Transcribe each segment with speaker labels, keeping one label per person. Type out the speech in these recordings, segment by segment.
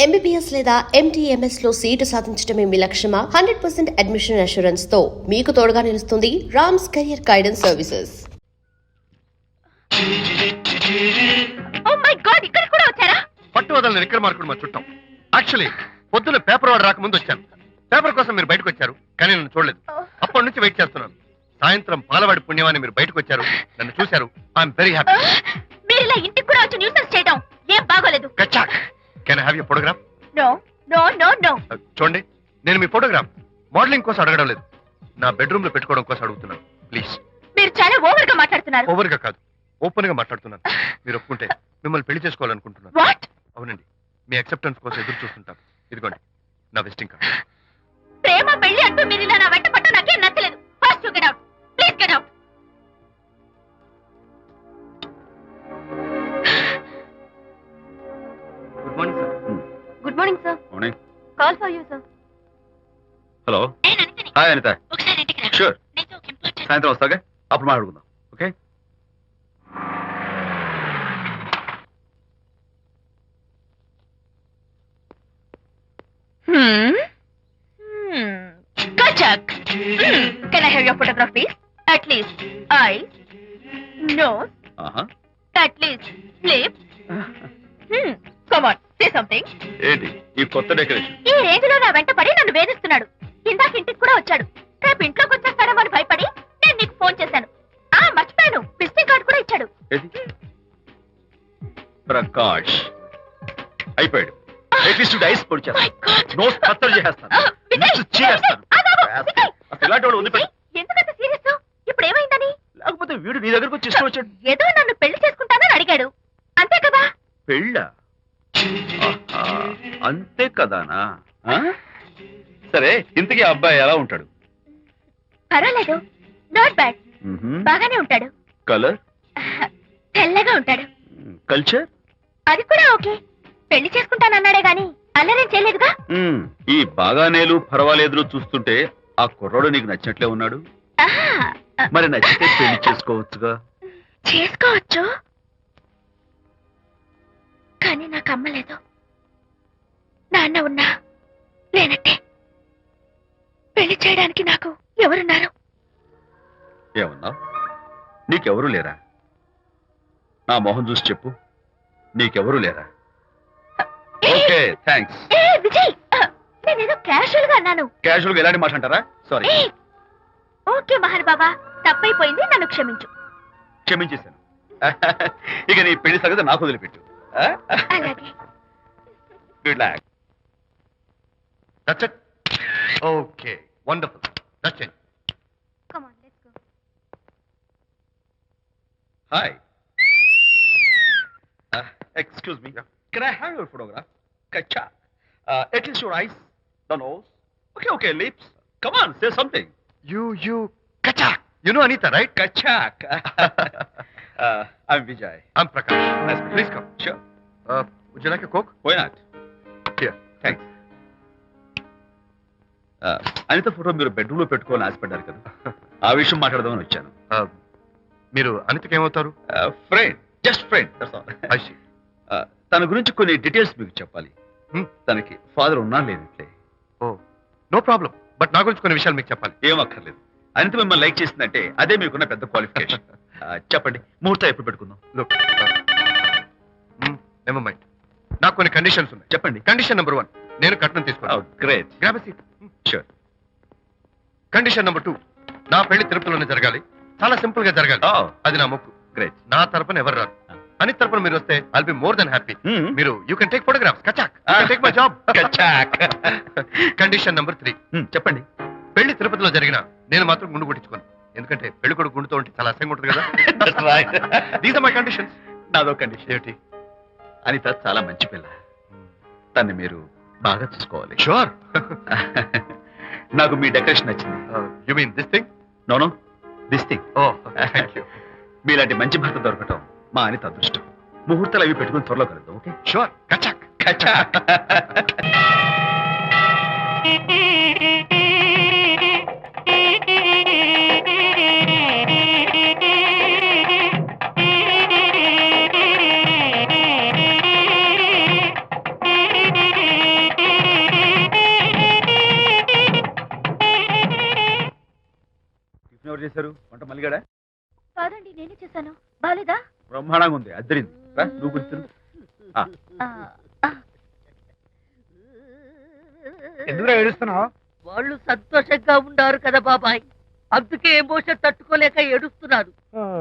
Speaker 1: MBBS లేదా MTMS లో seat సాధించడమే మీ లక్ష్యమా? 100% అడ్మిషన్ అష్యూరెన్స్ తో మీకు తోడుగా నిలుస్తుంది Rams career guidance services.
Speaker 2: Oh my god, ఇక్కడ కూడా వచ్చారా?
Speaker 3: పట్టు వదలని విక్రమార్కుడు మా చుట్టం. యాక్చువల్లీ పొద్దున్న పేపర్ వాడు రాకముందు వచ్చాను. పేపర్ కోసం మీరు బయటకు వచ్చారు, కానీ నన్ను చూడలేదు. అప్పటి నుంచి వెయిట్ చేస్తున్నాను. సాయంత్రం పాలవాడి పుణ్యమాన్ని మీరు బయటకు వచ్చారు, నన్ను చూశారు. I'm very happy.
Speaker 2: మీరు ఇలా ఇంటికి కూడా వచ్చి న్యూసెన్స్ చేయడం ఏం బాగోలేదు.
Speaker 3: Can I have your photograph?
Speaker 2: No no no no.
Speaker 3: చూడండి, నేను మీ ఫోటోగ్రాఫ్ మోడలింగ్ కోసం అడగడం లేదు, నా బెడ్రూమ్ లో పెట్టుకోవడం కోసం అడుగుతున్నాను. ప్లీజ్.
Speaker 2: మీరు చాలా ఓవర్ గా మాట్లాడుతున్నారు.
Speaker 3: ఓవర్ గా కాదు, ఓపెన్ గా మాట్లాడుతున్నాను. మీరు ఒప్పుకుంటే మిమ్మల్ని పెళ్లి చేసుకోవాలనుకుంటున్నాను.
Speaker 2: వాట్?
Speaker 3: అవునండి, మీ అక్సెప్టెన్స్ కోసం ఎదురు చూస్తుంటాను. ఇదిగోండి నా విజిటింగ్ కార్డ్.
Speaker 2: ప్రేమ పెళ్లి అంటూ మీరు ఇలా నా వెంట పట్ట నాకేం నచ్చలేదు. First you get out, please get out.
Speaker 3: Good morning sir.
Speaker 2: Good morning sir.
Speaker 4: Morning.
Speaker 2: Call for you sir.
Speaker 4: Hello.
Speaker 2: నేను అనితని.
Speaker 4: హాయ్ అనిత.
Speaker 2: ఒకసారి ఇంటికి రా.
Speaker 4: షూర్.
Speaker 2: నీతో ఒక ఇంపార్టెంట్.
Speaker 4: సాయంత్రం వస్తాగా, అప్పుడు మాట్లాడుకుందాం. Okay.
Speaker 2: Kachak. Can I have your photograph, please? At least eyes, nose, at least lips. Come on, say something.
Speaker 4: ఏంటి ఈ కొత్త డెకరేషన్?
Speaker 2: ఈ రేంజ్ లో నా వెంట పడి నన్ను వేధిస్తున్నాడు. ఇందాక ఇంటికి కూడా వచ్చాడు. రేపు ఇంట్లోకి వచ్చేస్తాడేమో అని భయపడి నేను నీకు ఫోన్ చేశాను. మర్చిపోయాను, విజిటింగ్ కార్డు కూడా ఇచ్చాడు.
Speaker 4: ఏది? ప్రకాష్ అయిపోయాడు. అట్లీస్ట్ డైస్ పొడి
Speaker 2: My God.
Speaker 4: చేస్తాను, నోస్ కత్తలు చేసేస్తాను,
Speaker 2: విజయ్,
Speaker 4: లిప్స్ చీరేస్తాను.
Speaker 2: విజయ్,
Speaker 4: అసలు ఇలాంటి వాడు వదిలిపెట్టు.
Speaker 2: ఎందుకంత సీరియస్? ఇప్పుడు ఏమైందని?
Speaker 4: లేకపోతే వీడు నీ దగ్గరకు వచ్చి ఇష్టం వచ్చాడు.
Speaker 2: ఏదో నన్ను పెళ్లి చేసుకుంటానని అడిగాడు, అంతే కదా?
Speaker 4: పెళ్ళ అంతే కదానా? సరే, ఇంతకీ ఆ అబ్బాయి ఎలా ఉంటాడు?
Speaker 2: పర్వాలేదు, నాట్ బ్యాడ్, బాగానే ఉంటాడు.
Speaker 4: కలర్?
Speaker 2: తెల్లగా ఉంటాడు.
Speaker 4: కల్చర్?
Speaker 2: అది కూడా ఓకే. పెళ్లి చేసుకుంటానన్నాడే గాని అల్లరేం చేయలేదుగా.
Speaker 4: ఈ బాగానేలు పర్వాలేదులు చూస్తుంటే ఆ కుర్రోడు నీకు నచ్చినట్లే ఉన్నాడు. మరి నచ్చితే పెళ్లి చేసుకోవచ్చుగా.
Speaker 2: చేసుకోవచ్చు, కానీ నాకు అమ్మ లేదు, నాన్న ఉన్నా లేనట్టే. పెళ్లి చేయడానికి నాకు ఎవరున్నారు?
Speaker 4: ఏమన్నా? నీకెవరూ లేరా? నా మొహం చూసి చెప్పు, నీకెవరూ లేరా? Okay, thanks.
Speaker 2: విజయ్, నేనేదో క్యాషువల్ గా అన్నాను.
Speaker 4: క్యాజువల్ గా ఎలాంటి మాట అంటారా? సారీ.
Speaker 2: ఓకే మహన్ బాబా, తప్పైపోయింది, నన్ను క్షమించు.
Speaker 4: క్షమించేశాను. ఇక నీ పెళ్లి సంగతి నాకు వదిలిపెట్టు.
Speaker 2: అలాగే.
Speaker 4: Good luck.
Speaker 3: That's it. Okay, wonderful. That's it.
Speaker 2: Come on, let's go.
Speaker 4: Hi. Excuse me. Can I have your photograph? Kacha. At least your eyes, the nose. Okay, lips. Come on, say something.
Speaker 3: You, Kachak. You know Anita, right?
Speaker 4: Kachak. I'm Vijay.
Speaker 3: I'm Prakash.
Speaker 4: Nice to meet you.
Speaker 3: Please come.
Speaker 4: Sure.
Speaker 3: Would you like a Coke?
Speaker 4: Why not?
Speaker 3: Here.
Speaker 4: Thanks. Anitha photo మీరు bedroom లో పెట్టుకోవాలని ఆశపడ్డారు కదా, ఆ విషయం మాట్లాడదామని వచ్చాను.
Speaker 3: మీరు అనితకి ఏమవుతారు?
Speaker 4: Friend, just friend. తన గురించి కొన్ని డీటెయిల్స్ మీకు చెప్పాలి. తనకి ఫాదర్ ఉన్నా లేనట్లే.
Speaker 3: ఓ, నో ప్రాబ్లం. బట్ నా గురించి కొన్ని విషయాలు మీకు చెప్పాలి.
Speaker 4: ఏం అక్కర్లేదు. అనిత మిమ్మల్ని లైక్ చేసిందంటే అదే మీకున్న పెద్ద క్వాలిఫికేషన్. చెప్పండి, ముహూర్తం ఎప్పుడు పెట్టుకుందాం?
Speaker 3: Look, never mind. నాకు కొన్ని కండిషన్స్ ఉన్నాయి.
Speaker 4: చెప్పండి.
Speaker 3: కండిషన్ నెంబర్ 1, నేను కట్నం తీసుకున్నాను.
Speaker 4: Great.
Speaker 3: Grab seat.
Speaker 4: Sure.
Speaker 3: Condition number 2, నా పెళ్లి తిరుపతిలోనే జరగాలి, చాలా సింపుల్ గా జరగాలి. అది నా మొక్కు.
Speaker 4: గ్రేట్.
Speaker 3: నా తరపున ఎవరు రాదు. అని తరపున మీరు వస్తే I'll be more than happy. మీరు యూ కెన్ టేక్ ఫోటోగ్రాఫ్స్. కచాక్, టేక్ మై జాబ్.
Speaker 4: కచాక్.
Speaker 3: కండిషన్ నెంబర్ 3,
Speaker 4: చెప్పండి.
Speaker 3: పెళ్లి తిరుపతిలో జరిగిన నేను మాత్రం గుండు కొట్టించుకోను, ఎందుకంటే పెళ్లి కొడుకు గుండుతో ఉంటే చాలా అసహ్యంగా ఉంటుంది కదా. These are my conditions.
Speaker 4: నాదో కండిషన్.
Speaker 3: ఏమిటి?
Speaker 4: అనిత చాలా మంచి పిల్ల, తన్ని మీరు బాగా చూసుకోవాలి.
Speaker 3: షూర్.
Speaker 4: నాకు మీ డెకరేషన్ నచ్చింది.
Speaker 3: You mean this thing?
Speaker 4: No, this thing.
Speaker 3: Oh, thank you.
Speaker 4: మీలాంటి మంచి భర్త దొరకటం మా అనిత అదృష్టం. ముహూర్తాలు అవి పెట్టుకుని త్వరలో కలుద్దాం. ఓకే?
Speaker 3: షూర్. కచాక్.
Speaker 4: కచాక్. చేశారు వంట మల్లిగాడా?
Speaker 2: కాదండి, నేనే చేశాను. బాలేదా?
Speaker 4: బ్రహ్మాండంగా ఉంది, అద్దరింది. రా, నువ్వు కూర్చుని
Speaker 5: ఎందుకు ఏడుస్తున్నావు?
Speaker 6: వాళ్ళు సంతోషంగా ఉన్నారు కదా బాబాయ్, అందుకే ఎమోషన్ తట్టుకోలేక ఏడుస్తున్నారు.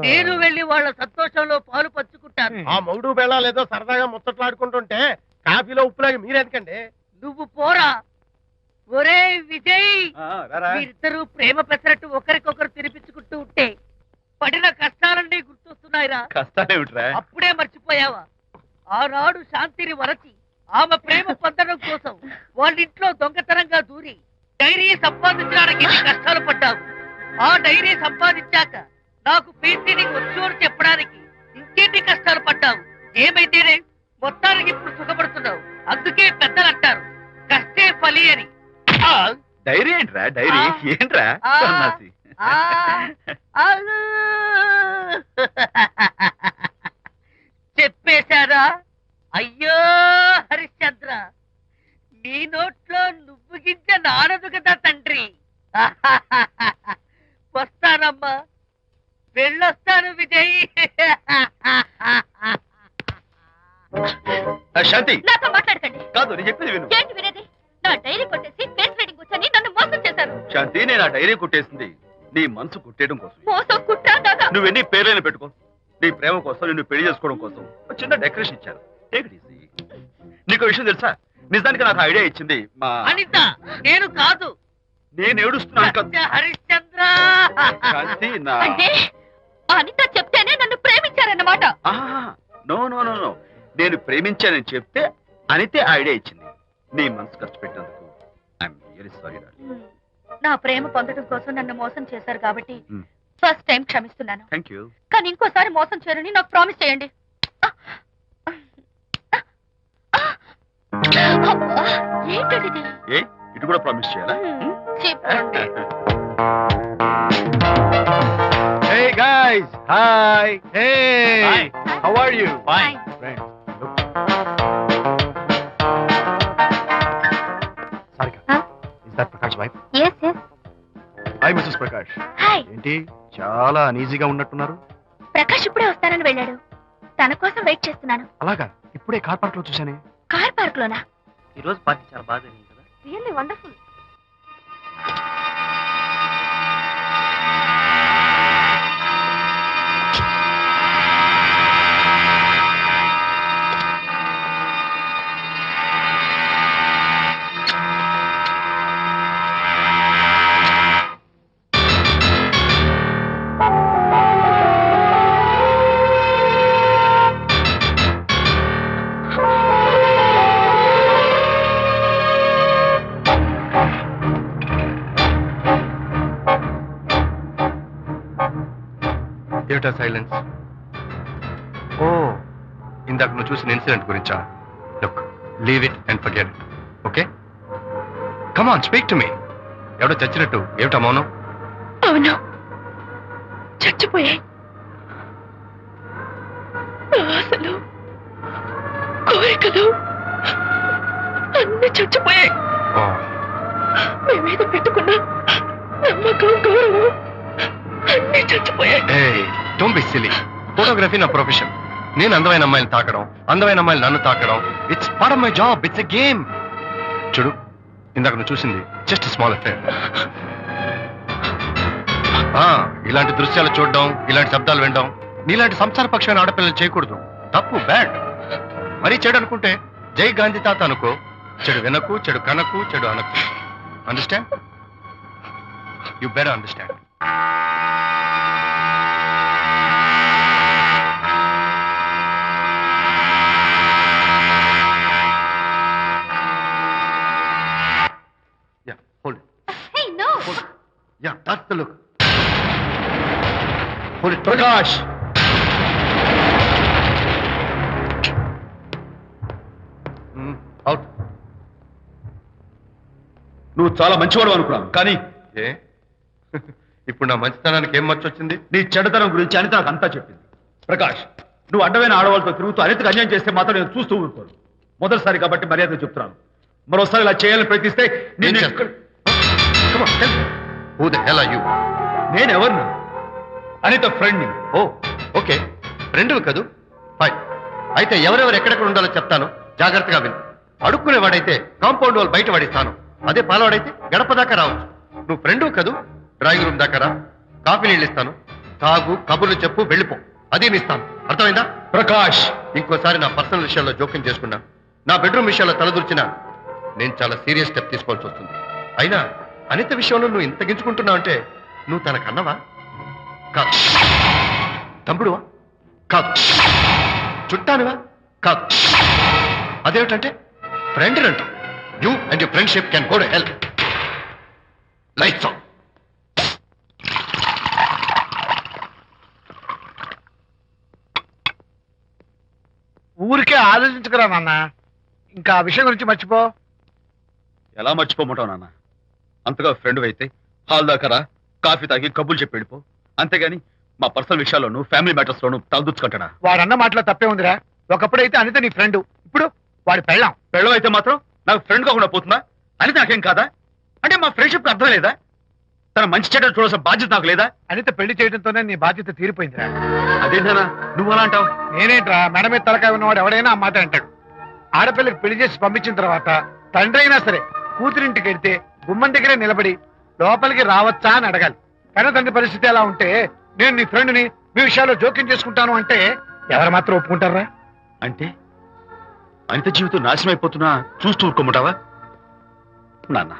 Speaker 6: నేను వెళ్ళి వాళ్ళ సంతోషంలో పాలు పంచుకుంటాను.
Speaker 5: ఆ మౌడు బెళ్ళాలేదో సరదాగా ముచ్చట్లాడుకుంటుంటే కాఫీలో ఉప్పులాగి మీరెందుకండి?
Speaker 6: నువ్వు పోరా. ఒరే విజయ్,
Speaker 4: రారా.
Speaker 6: మీరిద్దరూ ప్రేమ పెసరట్టు ఒకరికొకరు తినిపించుకుంటూ ఉంటే పడిన కష్టాలన్నీ గుర్తొస్తున్నాయిరా.
Speaker 4: కష్టాలేమిట్రా?
Speaker 6: అప్పుడే మర్చిపోయావా? ఆనాడు శాంతిని వరచి ఆమె ప్రేమ పొందడం కోసం వాళ్ళింట్లో దొంగతనంగా దూరి డైరీ సంపాదించడానికి ఎన్ని కష్టాలు పడ్డావు. ఆ డైరీ సంపాదించాక నాకు పీసీని వచ్చోడు చెప్పడానికి ఇంకెన్ని కష్టాలు పడ్డావు. ఏమైతేనే మొత్తానికి ఇప్పుడు సుఖపడుతున్నావు. అందుకే పెద్దలు అంటారు కష్టే ఫలి అని.
Speaker 4: డైరీ ఏంట్రా? డైరీ ఏంట్రా? సన్నాసి.
Speaker 6: చెప్పేశారా? అయ్యో హరిశ్చంద్ర, నీ నోట్లో నువ్వు గింజ నానదు కదా తండ్రి. వస్తానమ్మా, వెళ్ళొస్తాను విజయ్.
Speaker 4: శాంతి,
Speaker 2: నాతో మాట్లాడకండి.
Speaker 4: కాదు నేను చెప్పేది విను.
Speaker 2: ఏంటి వినేది? నా డైరీ కొట్టేసి ఫేస్ రీడింగ్ వచ్చని నన్ను మోసం చేశారు.
Speaker 4: శాంతి, నేను ఆ డైరీ కుట్టేసింది నీ మనసు కుట్టేయడం కోసం.
Speaker 2: మోసం కుట్రా దాదా?
Speaker 4: నువ్వెన్ని పేర్లైనా పెట్టుకో, నీ ప్రేమ కోసం, నిన్ను పెళ్లి చేసుకోవడం కోసం ఒక చిన్న డెకరేషన్ ఇచ్చాను. Take it easy. నీకు విషయం తెలుసా? నిజానికి నాకు ఐడియా ఇచ్చింది మా
Speaker 6: అనిత, నేను కాదు.
Speaker 4: నేను ఏడుస్తున్నాను కదా
Speaker 6: హరిశ్చంద్ర.
Speaker 4: శాంతి. నా
Speaker 2: అంటే అనిత చెప్తేనే నన్ను ప్రేమించారన్నమాట.
Speaker 4: నో నో నో నో, నేను ప్రేమించానని చెప్తే అనితే ఐడియా ఇచ్చింది. నీ మనసు ఖర్చు పెట్టినందుకు ఐఎమ్ రియల్లీ సారీ డార్లింగ్.
Speaker 2: నా ప్రేమ పొందడం కోసం నన్ను మోసం చేశారు కాబట్టి
Speaker 4: Hmm.
Speaker 2: ఫస్ట్ టైం క్షమిస్తున్నాను.
Speaker 4: Thank you.
Speaker 2: కానీ ఇంకోసారి మోసం చేయరని నాకు ప్రామిస్ చేయండి. ఏంటండి ఇది?
Speaker 4: ఏ ఇటు కూడా ప్రామిస్ చేయాలా?
Speaker 2: చెప్పండి.
Speaker 5: Hey guys, hi. Hey,
Speaker 4: Hi.
Speaker 5: how are you?
Speaker 2: Fine.
Speaker 5: Friends, look. Sarika,
Speaker 2: Huh?
Speaker 5: is that Prakash wife?
Speaker 2: Yes, yes.
Speaker 5: Hi, Mrs. Prakash.
Speaker 2: Hi.
Speaker 5: ఏంటి చాలా అనీజీగా ఉన్నట్టున్నారు?
Speaker 2: ప్రకాష్ ఇప్పుడే వస్తానని వెళ్ళాడు. తన కోసం వెయిట్ చేస్తున్నాను.
Speaker 5: అలాగా, ఇప్పుడే కార్ పార్క్ లో చూశానే.
Speaker 2: కార్ పార్క్ లోనా?
Speaker 6: ఈ రోజు పార్టీ చాలా బాగా జరిగింది కదా.
Speaker 2: Really wonderful.
Speaker 3: ఏమిటా సైలెన్స్? ఓ, ఇందాక నువ్వు చూసిన ఇన్సిడెంట్ గురించా? Look, leave it and forget it. Okay, come on, speak to me. ఎవడో చచ్చినట్టు ఏమిటా మౌనం?
Speaker 2: అవును, చచ్చిపోయాయి. ఆశలు, కోరికలు అన్ని చచ్చిపోయాయి.
Speaker 3: ఓ,
Speaker 2: మీ మీద పెట్టుకున్న నమ్మకం, గౌరవం అన్ని చచ్చిపోయాయి.
Speaker 3: ఏయ్, డోంట్ బి సిలీ. ఫోటోగ్రఫీ నా ప్రొఫెషన్. నేను అందమైన అమ్మాయిని తాకడం, అందమైన అమ్మాయిలు నన్ను తాకడం, it's part of my job. It's a game. చూడు, ఇందాక నువ్వు చూసింది జస్ట్ స్మాల్ అఫేర్. ఇలాంటి దృశ్యాలు చూడడం, ఇలాంటి శబ్దాలు వినడం నీలాంటి సంసారపక్షమైన ఆడపిల్లలు చేయకూడదు. తప్పు, బ్యాడ్. మరీ చెడు అనుకుంటే జై గాంధీ తాత అనుకో. చెడు వినకు, చెడు కనకు, చెడు అనకు. Understand? You better understand. Yeah, hold it.
Speaker 2: Hey, no.
Speaker 3: Hold it. Yeah, that's the look. Hold it.
Speaker 4: Prakash,
Speaker 3: Out.
Speaker 4: నువ్వు చాలా మంచివాడు అనుకున్నాను, కానీ
Speaker 3: ఏ ఇప్పుడు నా మంచితనానికి ఏం మర్చి వచ్చింది?
Speaker 4: నీ చెడ్డతనం గురించి అనిత నాకు అంతా చెప్పింది. ప్రకాష్, నువ్వు అడ్డమైన ఆడవాళ్ళతో తిరుగుతూ అనితకు అన్యాయం చేస్తే మాత్రం నేను చూస్తూ ఊరుకోను. మొదటిసారి కాబట్టి మర్యాద చెప్తున్నాను. మరోసారి ఇలా చేయాలని ప్రయత్నిస్తే
Speaker 3: ఏం చేస్తావు? Come on, tell me. Who the hell are you?
Speaker 4: నేనెవరు? అనిత ఫ్రెండ్
Speaker 3: ఓ ఓకే, రెండువి కదూ. ఫైన్. అయితే ఎవరెవరు ఎక్కడెక్కడ ఉండాలో చెప్తాను, జాగ్రత్తగా విను. అడుక్కునేవాడైతే కాంపౌండ్ వాళ్ళు బయట పడిస్తాను. అదే పాలవాడైతే గడప దాకా రావచ్చు. నువ్వు ఫ్రెండు కదూ, డ్రాయింగ్ రూమ్ దాకా రా. కాఫీ నీళ్ళు ఇస్తాను, తాగు, కబుర్లు చెప్పు, వెళ్ళిపో. అది ఇస్తాను. అర్థమైందా?
Speaker 4: ప్రకాష్,
Speaker 3: ఇంకోసారి నా పర్సనల్ విషయాల్లో జోక్యం చేసుకున్నా, నా బెడ్రూమ్ విషయాల్లో తలదూర్చినా నేను చాలా సీరియస్ స్టెప్ తీసుకోవాల్సి వస్తుంది. అయినా అనిత విషయంలో నువ్వు ఇంత గించుకుంటున్నావు అంటే నువ్వు తనకన్నవా? కాదు. తమ్ముడువా? కాదు. చుట్టానివా? కాదు. అదేమిటంటే ఫ్రెండ్ అంట. You and your friendship can go to hell. Lights on.
Speaker 5: ఊరికే ఆలోచించకరా నాన్న, ఇంకా ఆ విషయం గురించి మర్చిపో.
Speaker 4: ఎలా మర్చిపోమంటావు నాన్న? అంతగా ఫ్రెండ్ అయితే హాల్ దాకా రా, కాఫీ తాగి కబుర్లు చెప్పి వెళ్ళిపో. అంతేగాని మా పర్సనల్ విషయాల్లోనూ ఫ్యామిలీ మ్యాటర్స్ లోనూ తలదూచుకుంటాడా?
Speaker 5: వాడన్న మాటలో తప్పే ఉందిరా. ఒకప్పుడైతే అనిత నీ ఫ్రెండ్, ఇప్పుడు వాడి పెళ్ళాం.
Speaker 4: పెళ్ళం అయితే మాత్రం నాకు ఫ్రెండ్ కాకుండా పోతుందా? అని నాకేం కాదా? అంటే మా ఫ్రెండ్షిప్ అర్థం లేదా? తన మంచి చెడ్డ చూడాల్సిన బాధ్యత నాకు లేదా?
Speaker 5: అనిత పెళ్లి చేయడంతోనే నీ బాధ్యత తీరిపోయిందిరా.
Speaker 4: అదేంటనా నువ్వు అలా అంటావు?
Speaker 5: నేనేంట్రా, మెడ మీద తలకాయ ఉన్నవాడు ఎవడైనా ఆ మాట అంటాడు. ఆడపిల్లకి పెళ్లి చేసి పంపించిన తర్వాత తండ్రి అయినా సరే కూతురింటికి వెళ్తే గుమ్మం దగ్గరే నిలబడి లోపలికి రావచ్చా అని అడగాలి. కన్న తండ్రి పరిస్థితి ఎలా ఉంటే నేను నీ ఫ్రెండ్ని మీ విషయాల్లో జోక్యం చేసుకుంటాను అంటే ఎవరు మాత్రం ఒప్పుకుంటారా?
Speaker 4: అంటే అనిత జీవితం నాశనం అయిపోతున్నా చూస్తూ ఊరుకోమంటావా? నాన్న,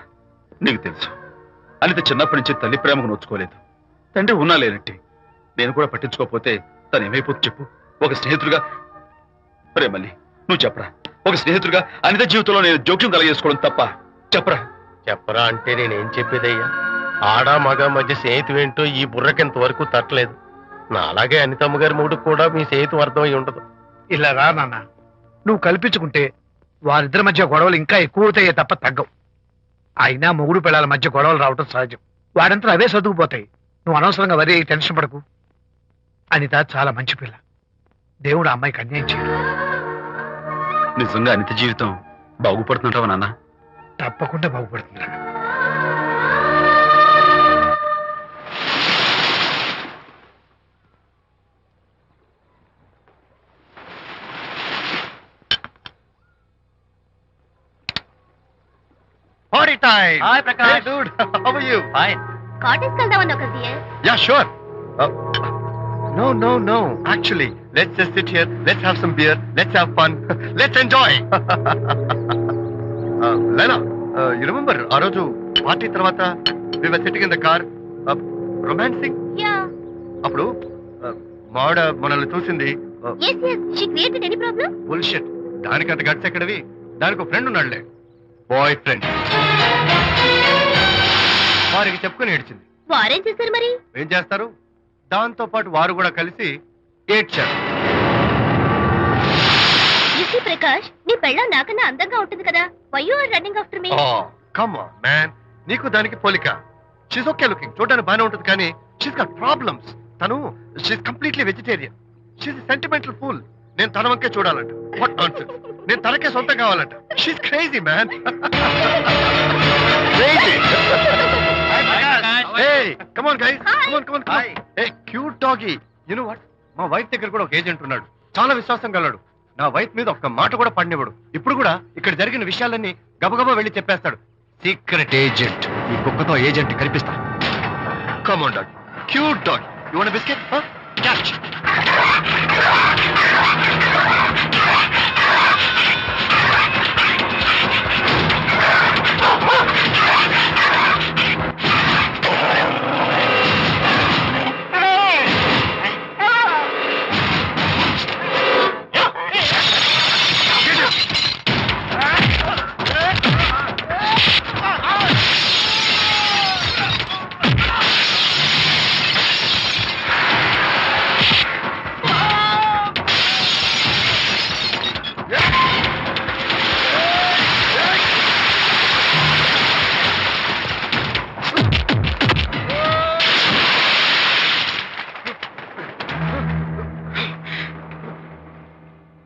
Speaker 4: నీకు తెలుసు అనిత చిన్నప్పటి నుంచి తల్లి ప్రేమకు నోచుకోలేదు. తండ్రి ఉన్నా లేనట్టే. నేను కూడా పట్టించుకోకపోతే తను ఏమైపోతుంది చెప్పు? ఒక స్నేహితుడిగా మళ్ళీ నువ్వు చెప్పరా, ఒక స్నేహితుడిగా అనిత జీవితంలో నేను జోక్యం కలగజేసుకోవడం తప్ప? చెప్పరా.
Speaker 5: చెప్పరా అంటే నేనేం చెప్పేదయ్యా? ఆడ మగ మధ్య స్నేహితం ఏంటో ఈ బుర్రకింత వరకు తట్టలేదు. నా అలాగే అనితమ్మ గారి మూడు కూడా మీ స్నేహితం అర్థమై ఉండదు. ఇలా రా నాన్న, నువ్వు కల్పించుకుంటే వారిద్దరి మధ్య గొడవలు ఇంకా ఎక్కువ అవుతాయే తప్ప తగ్గవు. అయినా మొగుడు పిల్లల మధ్య గొడవలు రావటం సహజం. వాడంతా అవే సర్దుకుపోతాయి. నువ్వు అనవసరంగా వరి టెన్షన్ పడకు. అనిత చాలా మంచి పిల్ల. దేవుడు ఆ అమ్మాయికి అన్యాయం చేయడు.
Speaker 4: నిజంగా అనిత జీవితం బాగుపడుతుంటావా నాన్న?
Speaker 5: తప్పకుండా బాగుపడుతుందిరా.
Speaker 3: Party time.
Speaker 4: Hi, Prakash.
Speaker 3: Hey, dude. How are you?
Speaker 4: Fine.
Speaker 2: Cottage వెళ్దామన్నా కదా dear.
Speaker 3: Yeah, sure. No. Actually, let's just sit here. Let's have some beer. Let's have fun. Let's enjoy. Lena, you remember ఆ రోజు party తర్వాత we were sitting in the car, romancing.
Speaker 2: Yeah.
Speaker 3: అప్పుడు మావిడ మనల్ని చూసింది.
Speaker 2: Yes. She created any problem?
Speaker 3: Bullshit. దానికి అంత guts ఎక్కడవి? దానికి ఒక ఫ్రెండ్ ఉన్నాడులే, బాయ్ ఫ్రెండ్. వారికి చెప్పుకొని ఏడ్చింది.
Speaker 2: వారేం చేశారు మరి?
Speaker 3: ఏం చేస్తారు? దాంతో పాటు వారు కూడా కలిసి ఏడ్చారు.
Speaker 2: యూసీ ప్రకాష్, నీ పెళ్ళం నాకన్నా అందంగా ఉంటుంది కదా. Why you are running after me?
Speaker 3: Come on man, నీకు దానికి పోలిక. షీస్ ఓకే లుకింగ్, చూడడానికి బాగానే ఉంటుంది, కానీ షీస్ గాట్ ప్రాబ్లమ్స్. తను she's completely vegetarian. She's sentimental pool. నేను తన వంకే చూడాలంట. What nonsense. నేను తనకే సొంతం కావాలంట. She's crazy man. Crazy. Hey, come on guys.
Speaker 2: Hi.
Speaker 3: Come on. Hey, cute doggy. You know what? మా వైఫ్ దగ్గర కూడా ఒక ఏజెంట్ ఉన్నాడు. చాలా విశ్వాసం గలడు. నా వైఫ్ మీద ఒక్క మాట కూడా పడినివ్వడు. ఇప్పుడు కూడా ఇక్కడ జరిగిన విషయాలన్నీ గబగబా వెళ్ళి చెప్పేస్తాడు. Secret agent. ఈ కుక్కతో ఏజెంట్ కనిపిస్తా. Come on dog. Cute dog. You want a biscuit? Huh? Catch.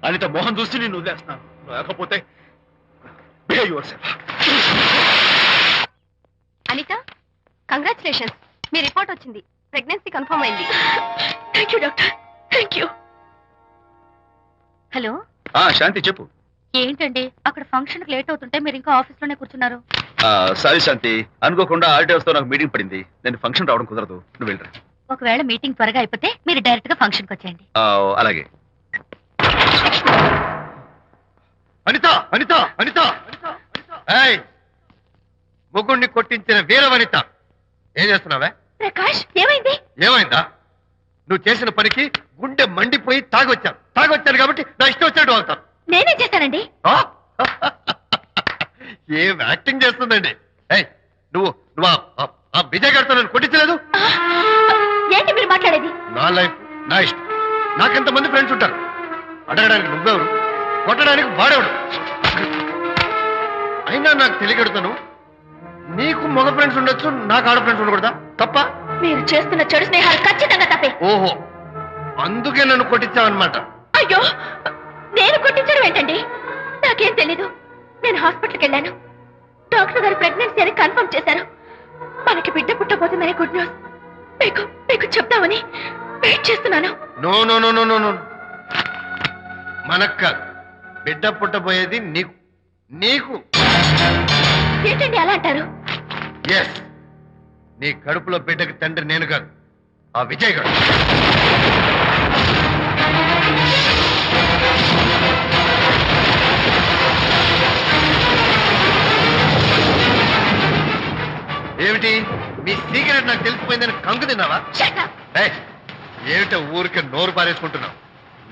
Speaker 4: Anitha Mohan చూసి నేను వదిలేస్తున్నాను. లేకపోతే బిహేవ్ యువర్సెల్ఫ్.
Speaker 2: అనిత, కంగ్రాచులేషన్స్, మీ రిపోర్ట్ వచ్చింది. ప్రెగ్నెన్సీ కన్ఫర్మ్ అయింది. Thank you doctor, thank you. Hello,
Speaker 4: Shanti చెప్పు.
Speaker 2: ఏంటండి అక్కడ ఫంక్షన్ లేట్ అవుతుంటే మీరు ఇంకా ఆఫీస్ లోనే కూర్చున్నారు?
Speaker 4: సారీ శాంతి, అనుకోకుండా ఆర్టీఎస్ తో నాకు మీటింగ్ పడింది. నేను ఫంక్షన్ రావడం కుదరదు, నువ్వు వెళ్ళరా.
Speaker 2: ఒకవేళ మీటింగ్ త్వరగా అయిపోతే మీరు డైరెక్ట్ గా ఫంక్షన్ కి వచ్చేయండి.
Speaker 4: అలాగే.
Speaker 3: అనిత అనిత అనిత, ఏయ్, ముగ్గుడిని కొట్టించిన వీర వనిత, ఏం చేస్తున్నావే?
Speaker 2: ప్రకాష్, ఏమైంది?
Speaker 3: ఏమైందా? నువ్వు చేసిన పనికి గుండె మండిపోయి తాగొచ్చాను కాబట్టి నా ఇష్టం వచ్చినట్టు అవుతాను.
Speaker 2: నేనేం చేశానండి?
Speaker 3: ఏం యాక్టింగ్ చేస్తుందండి. ఏయ్, నువ్వు నువ్వు ఆ విజయ్ గారితో నన్ను కొట్టించలేదు.
Speaker 2: ఏంటి మీరు మాట్లాడేది?
Speaker 3: నా లైఫ్ నా ఇష్టం. నాకెంతమంది ఫ్రెండ్స్ ఉంటారు. అడగడానికి నువ్వెవరు, కొట్టడానికి వాడేవాడు. అయినా నాకు తెలియగడుతాను, నీకు మగ ఫ్రెండ్స్ ఉండొచ్చు, నాకు ఆడ ఫ్రెండ్స్ ఉండకూడదా? తప్ప?
Speaker 2: మీరు చేస్తున్న చెడు స్నేహాలు ఖచ్చితంగా తప్పే.
Speaker 3: ఓహో, అందుకే నన్ను కొట్టించావన్నమాట.
Speaker 2: అయ్యో, నేను కొట్టించడం ఏంటండి? నాకేం తెలీదు. నేను హాస్పిటల్కి వెళ్ళాను. డాక్టర్ గారు ప్రెగ్నెన్సీ అని కన్ఫర్మ్ చేశారు. మనకి బిడ్డ పుట్టబోతుందని గుడ్ న్యూస్ మీకు చెప్తామని వెయిట్ చేస్తున్నాను.
Speaker 3: No no no no no no, మనకు కాదు, బిడ్డ పుట్టబోయేది నీకు. నీకు
Speaker 2: ఏంటండి అలా అంటారు?
Speaker 3: ఎస్, నీ కడుపులో బిడ్డకి తండ్రి నేను కాదు, ఆ విజయ్ గారు. ఏమిటి మీ సీక్రెట్ నాకు తెలిసిపోయిందని కంగు తిన్నావా? ఏయ్, ఏమిటో ఊరికే నోరు పారేసుకుంటున్నావు?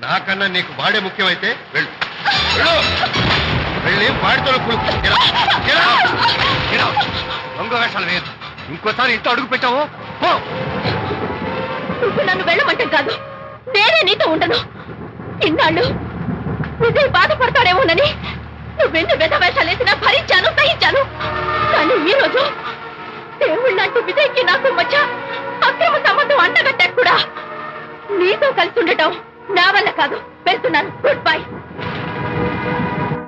Speaker 3: నాకన్నా నీకు వాడే ముఖ్యమైతే వెళ్ళు, వెళ్ళి వాడితో దొంగ వేషాలు వేయద్దు. ఇంకోసారి ఇంట్లో అడుగు పెట్టావు పో.
Speaker 2: నువ్వు నన్ను వెళ్ళమంటే కాదు, నేనే నీతో ఉండను. ఇన్నాళ్ళు విజయ్ బాధపడతాడేమోనని నువ్వెన్ని వేషాలు వేసినా భరించాను, సహించాను. కానీ ఈ రోజు దేవుళ్ళంటూ విజయ్కి నాకు మధ్య అక్రమ సంబంధం అంటగట్టాక కూడా నీతో కలిసి ఉండటం నా వల్ల కాదు. వెళ్తున్నాను, గుడ్ బై.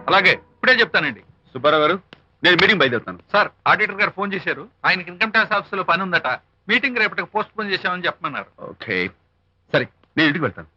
Speaker 4: అలాగే, ఇప్పుడే చెప్తానండి. సుబ్బారావు గారు, నేను మీటింగ్ బయలుదేరుతాను.
Speaker 7: సార్, ఆడిటర్ గారు ఫోన్ చేశారు. ఆయనకి ఇన్కమ్ ట్యాక్స్ ఆఫీస్ లో పని ఉందట. మీటింగ్ రేపటికి పోస్ట్ పోన్ చేశామని చెప్పమన్నారు.
Speaker 4: ఓకే, సరే, నేను ఇంటికి వెళ్తాను.